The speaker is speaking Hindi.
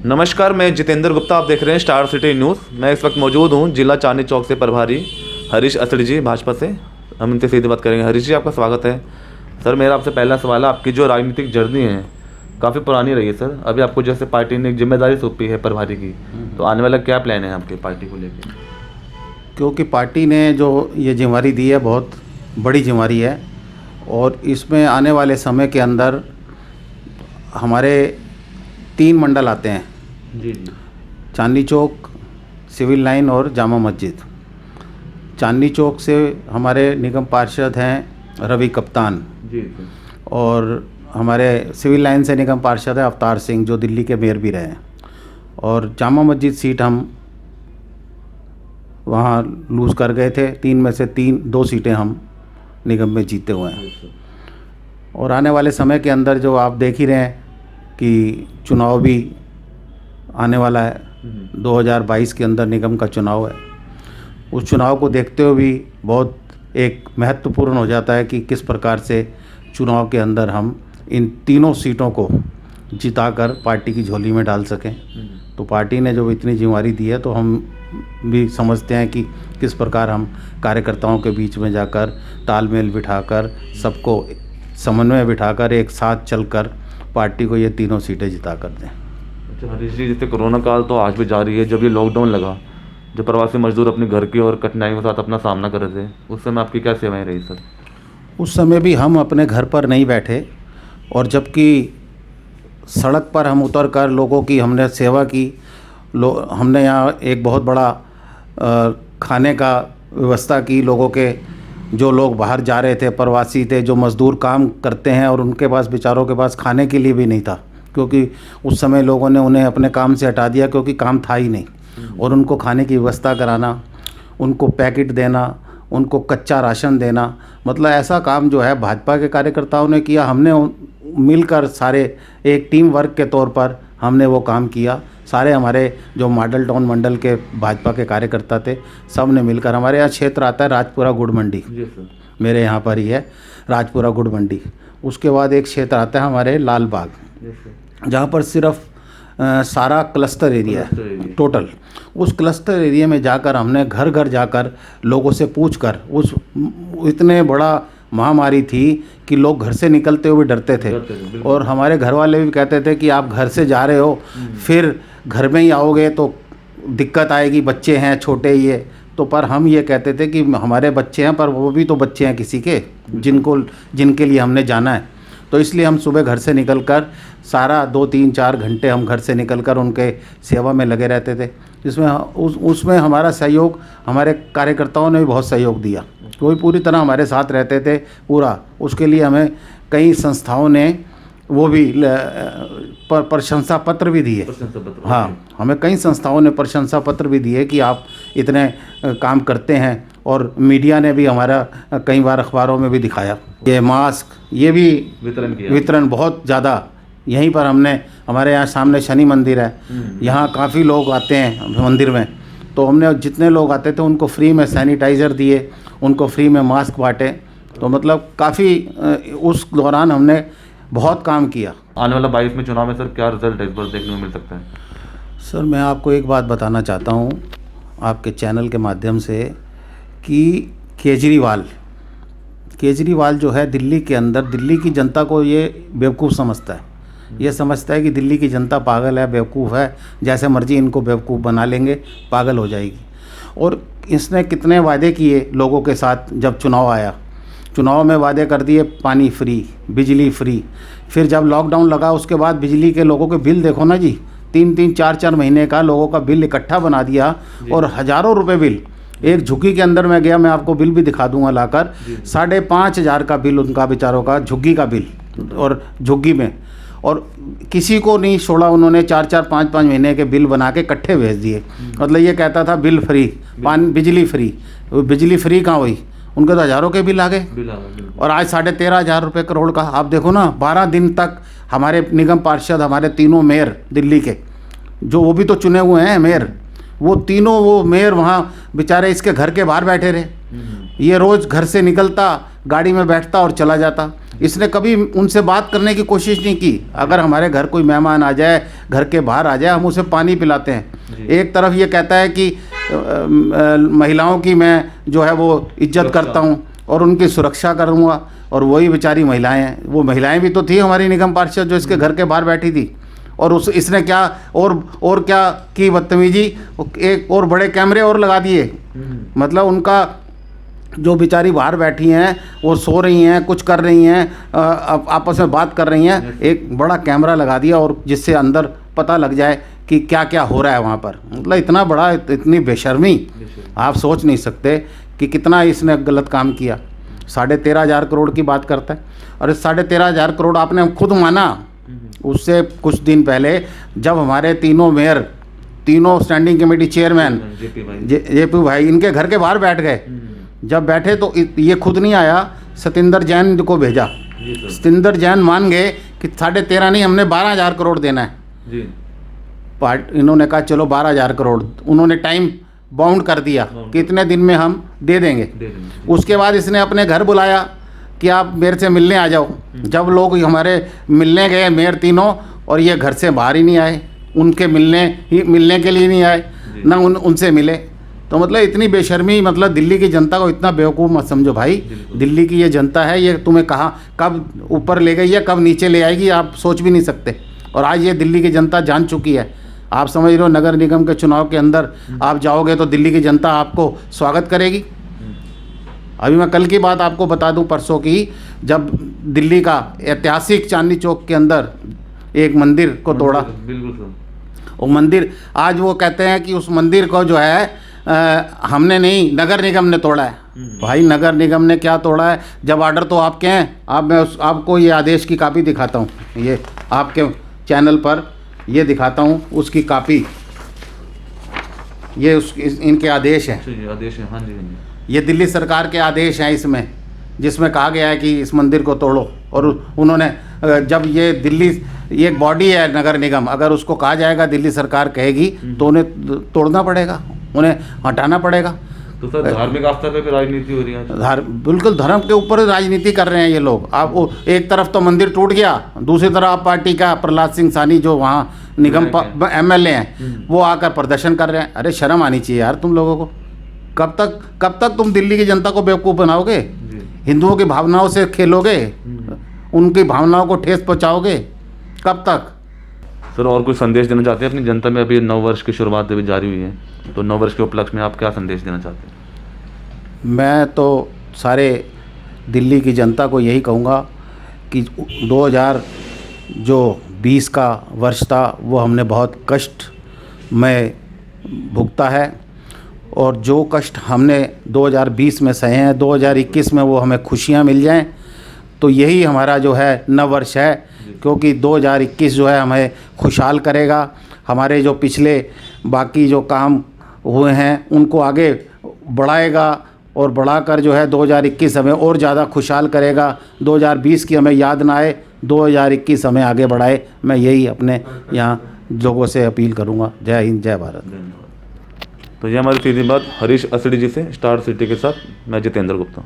नमस्कार, मैं जितेंद्र गुप्ता, आप देख रहे हैं स्टार सिटी न्यूज़। मैं इस वक्त मौजूद हूं जिला चांदनी चौक से प्रभारी हरीश असड़ी जी भाजपा से। हम इनसे सीधी बात करेंगे। हरीश जी, आपका स्वागत है। सर, मेरा आपसे पहला सवाल है, आपकी जो राजनीतिक जर्नी है काफ़ी पुरानी रही है सर। अभी आपको जैसे पार्टी ने एक जिम्मेदारी सौंपी है प्रभारी की, तो आने वाला क्या प्लान है आपके पार्टी को लेकर? क्योंकि पार्टी ने जो ये जिम्मेदारी दी है बहुत बड़ी जिम्मेदारी है, और इसमें आने वाले समय के अंदर हमारे 3 मंडल आते हैं जी। चांदनी चौक, सिविल लाइन और जामा मस्जिद। चांदनी चौक से हमारे निगम पार्षद हैं रवि कप्तान जी। और हमारे सिविल लाइन से निगम पार्षद है अवतार सिंह, जो दिल्ली के मेयर भी रहे हैं। और जामा मस्जिद सीट हम वहाँ लूज़ कर गए थे। 3 में से 2 सीटें हम निगम में जीते हुए हैं। और आने वाले समय के अंदर जो आप देख ही रहे हैं कि चुनाव भी आने वाला है। 2022 के अंदर निगम का चुनाव है। उस चुनाव को देखते हुए भी बहुत एक महत्वपूर्ण हो जाता है कि किस प्रकार से चुनाव के अंदर हम इन तीनों सीटों को जिताकर पार्टी की झोली में डाल सकें। तो पार्टी ने जो इतनी जिम्मेदारी दी है, तो हम भी समझते हैं कि किस प्रकार हम कार्यकर्ताओं के बीच में जाकर तालमेल बिठाकर, सबको समन्वय बिठाकर, एक साथ चलकर पार्टी को ये तीनों सीटें जिता कर दें। अच्छा हरीश जी, जैसे कोरोना काल तो आज भी जारी है। जब ये लॉकडाउन लगा, जो प्रवासी मजदूर अपने घर की और कठिनाइयों के साथ अपना सामना कर रहे थे, उस समय आपकी क्या सेवाएं रही सर? उस समय भी हम अपने घर पर नहीं बैठे, और जबकि सड़क पर हम उतर कर लोगों की हमने सेवा की। हमने यहाँ एक बहुत बड़ा खाने का व्यवस्था की। लोगों के, जो लोग बाहर जा रहे थे, प्रवासी थे, जो मज़दूर काम करते हैं, और उनके पास, बेचारों के पास खाने के लिए भी नहीं था, क्योंकि उस समय लोगों ने उन्हें अपने काम से हटा दिया, क्योंकि काम था ही नहीं। और उनको खाने की व्यवस्था कराना, उनको पैकेट देना, उनको कच्चा राशन देना, मतलब ऐसा काम जो है भाजपा के कार्यकर्ताओं ने किया। हमने मिलकर सारे एक टीम वर्क के तौर पर हमने वो काम किया। सारे हमारे जो मॉडल टाउन मंडल के भाजपा के कार्यकर्ता थे, सब ने मिलकर। हमारे यहाँ क्षेत्र आता है राजपुरा गुड़ मंडी, मेरे यहाँ पर ही है राजपुरा गुड़ मंडी। उसके बाद एक क्षेत्र आता है हमारे लाल बाग, जहाँ पर सिर्फ सारा क्लस्टर एरिया है टोटल। उस क्लस्टर एरिया में जाकर हमने घर घर जाकर लोगों से पूछकर, उस इतने बड़ा महामारी थी कि लोग घर से निकलते हुए डरते थे, और हमारे घर वाले भी कहते थे कि आप घर से जा रहे हो, फिर घर में ही आओगे तो दिक्कत आएगी, बच्चे हैं छोटे ये तो। पर हम ये कहते थे कि हमारे बच्चे हैं, पर वो भी तो बच्चे हैं किसी के, जिनके लिए हमने जाना है। तो इसलिए हम सुबह घर से निकलकर सारा 2, 3, 4 घंटे हम घर से निकलकर उनके सेवा में लगे रहते थे। उसमें हमारा सहयोग, हमारे कार्यकर्ताओं ने भी बहुत सहयोग दिया। कोई पूरी तरह हमारे साथ रहते थे पूरा। उसके लिए हमें कई संस्थाओं ने वो भी प्रशंसा पत्र भी दिए। हाँ, हमें कई संस्थाओं ने प्रशंसा पत्र भी दिए कि आप इतने काम करते हैं। और मीडिया ने भी हमारा कई बार अखबारों में भी दिखाया। ये मास्क, ये भी वितरण बहुत ज़्यादा यहीं पर हमने, हमारे यहाँ सामने शनि मंदिर है, यहाँ काफ़ी लोग आते हैं मंदिर में, तो हमने जितने लोग आते थे उनको फ्री में सैनिटाइज़र दिए, उनको फ्री में मास्क बांटे। तो मतलब काफ़ी उस दौरान हमने बहुत काम किया। आने वाला 22 में चुनाव में सर क्या रिजल्ट इस बार देखने को मिल सकता है? सर, मैं आपको एक बात बताना चाहता हूँ आपके चैनल के माध्यम से कि केजरीवाल जो है दिल्ली के अंदर, दिल्ली की जनता को ये बेवकूफ़ समझता है। ये समझता है कि दिल्ली की जनता पागल है, बेवकूफ़ है, जैसे मर्जी इनको बेवकूफ़ बना लेंगे, पागल हो जाएगी। और इसने कितने वादे किए लोगों के साथ। जब चुनाव आया, चुनाव में वादे कर दिए, पानी फ्री, बिजली फ्री। फिर जब लॉकडाउन लगा, उसके बाद बिजली के लोगों के बिल देखो ना जी, 3-3, 4-4 महीने का लोगों का बिल इकट्ठा बना दिया, और हज़ारों रुपए बिल। एक झुग्गी के अंदर मैं गया, मैं आपको बिल भी दिखा दूंगा लाकर, 5,500 का बिल उनका, बेचारों का झुग्गी का बिल, और झुग्गी में। और किसी को नहीं छोड़ा, उन्होंने 4-4, 5-5 महीने के बिल बना के इकट्ठे भेज दिए। मतलब ये कहता था बिल फ्री, पानी बिजली फ्री। बिजली फ्री कहाँ हुई, उनके तो हज़ारों के बिल आ गए। और आज 13,500 रुपये करोड़ का, आप देखो ना, 12 दिन तक हमारे निगम पार्षद, हमारे तीनों मेयर दिल्ली के, जो वो भी तो चुने हुए हैं मेयर, वो तीनों वो मेयर वहाँ बेचारे इसके घर के बाहर बैठे रहे। ये रोज़ घर से निकलता, गाड़ी में बैठता और चला जाता। इसने कभी उनसे बात करने की कोशिश नहीं की। अगर हमारे घर कोई मेहमान आ जाए, घर के बाहर आ जाए, हम उसे पानी पिलाते हैं। एक तरफ ये कहता है कि महिलाओं की मैं जो है वो इज्जत करता हूँ और उनकी सुरक्षा करूँगा, और वही बेचारी महिलाएं हैं, वो महिलाएं भी तो थी हमारी निगम पार्षद जो इसके घर के बाहर बैठी थी। और इसने क्या और क्या की बदतमीजी, एक और बड़े कैमरे और लगा दिए। मतलब उनका जो बेचारी बाहर बैठी हैं, वो सो रही हैं, कुछ कर रही हैं, आपस में बात कर रही हैं, एक बड़ा कैमरा लगा दिया, और जिससे अंदर पता लग जाए कि क्या क्या हो रहा है वहाँ पर। मतलब इतना बड़ा, इतनी बेशर्मी आप सोच नहीं सकते कि कितना इसने गलत काम किया। 13,500 करोड़ की बात करता है, और इस 13,500 करोड़ आपने खुद माना। उससे कुछ दिन पहले जब हमारे तीनों मेयर, तीनों स्टैंडिंग कमेटी चेयरमैन जेपी भाई इनके घर के बाहर बैठ गए, जब बैठे तो ये खुद नहीं आया, सतिंदर जैन को भेजा। सतिंदर जैन मान गए कि 13.5 नहीं, हमने 12,000 करोड़ देना है। इन्होंने कहा चलो 12,000 करोड़, उन्होंने टाइम बाउंड कर दिया कि इतने दिन में हम दे देंगे। उसके बाद इसने अपने घर बुलाया कि आप मेरे से मिलने आ जाओ। जब लोग हमारे मिलने गए मेयर तीनों, और ये घर से बाहर ही नहीं आए, उनके मिलने के लिए नहीं आए, ना उनसे मिले। तो मतलब इतनी बेशर्मी, मतलब दिल्ली की जनता को इतना बेवकूफ़ मत समझो भाई। दिल्ली की ये जनता है, ये तुम्हें कहाँ कब ऊपर ले गई है, कब नीचे ले आएगी, आप सोच भी नहीं सकते। और आज ये दिल्ली की जनता जान चुकी है। आप समझ रहे हो, नगर निगम के चुनाव के अंदर आप जाओगे तो दिल्ली की जनता आपको स्वागत करेगी। अभी मैं कल की बात आपको बता दूं, परसों की, जब दिल्ली का ऐतिहासिक चांदनी चौक के अंदर एक मंदिर को तोड़ा। वो मंदिर, आज वो कहते हैं कि उस मंदिर को जो है हमने नहीं, नगर निगम ने तोड़ा है। भाई नगर निगम ने क्या तोड़ा है, जब ऑर्डर तो आपके हैं। मैं आपको ये आदेश की कापी दिखाता हूँ, ये आपके चैनल पर ये दिखाता हूँ उसकी कापी। ये इनके आदेश हैं। आदेश है, हाँ जी, हाँ जी। ये दिल्ली सरकार के आदेश हैं इसमें, जिसमें कहा गया है कि इस मंदिर को तोड़ो। और उन्होंने जब ये दिल्ली, ये एक बॉडी है नगर निगम, अगर उसको कहा जाएगा, दिल्ली सरकार कहेगी तो उन्हें तोड़ना पड़ेगा, उन्हें हटाना पड़ेगा। तो सर धार्मिक आस्था पे भी राजनीति हो रही है। बिल्कुल धर्म के ऊपर राजनीति कर रहे हैं ये लोग। आप वो एक तरफ तो मंदिर टूट गया, दूसरी तरफ आप पार्टी का प्रहलाद सिंह सानी जो वहाँ निगम MLA हैं, वो आकर प्रदर्शन कर रहे हैं। अरे शर्म आनी चाहिए यार तुम लोगों को। कब तक तुम दिल्ली की जनता को बेवकूफ़ बनाओगे, हिंदुओं की भावनाओं से खेलोगे, उनकी भावनाओं को ठेस पहुँचाओगे, कब तक? सर और कुछ संदेश देना चाहते हैं अपनी जनता में? अभी नव वर्ष की शुरुआत अभी जारी हुई है, तो नव वर्ष के उपलक्ष्य में आप क्या संदेश देना चाहते हैं? मैं तो सारे दिल्ली की जनता को यही कहूँगा कि 2020 का वर्ष था, वो हमने बहुत कष्ट में भुगता है, और जो कष्ट हमने 2020 में सहे हैं, 2021 में वो हमें खुशियाँ मिल जाएं, तो यही हमारा जो है नव वर्ष है। क्योंकि 2021 जो है हमें खुशहाल करेगा, हमारे जो पिछले बाकी जो काम हुए हैं उनको आगे बढ़ाएगा, और बढ़ाकर जो है 2021 हमें और ज़्यादा खुशहाल करेगा। 2020 की हमें याद ना आए, 2021 हमें आगे बढ़ाए। मैं यही अपने यहाँ लोगों से अपील करूँगा। जय हिंद, जय भारत। तो ये हमारी सीधी बात हरीश असड़ी जी से, स्टार सिटी के साथ। मैं जितेंद्र गुप्ता।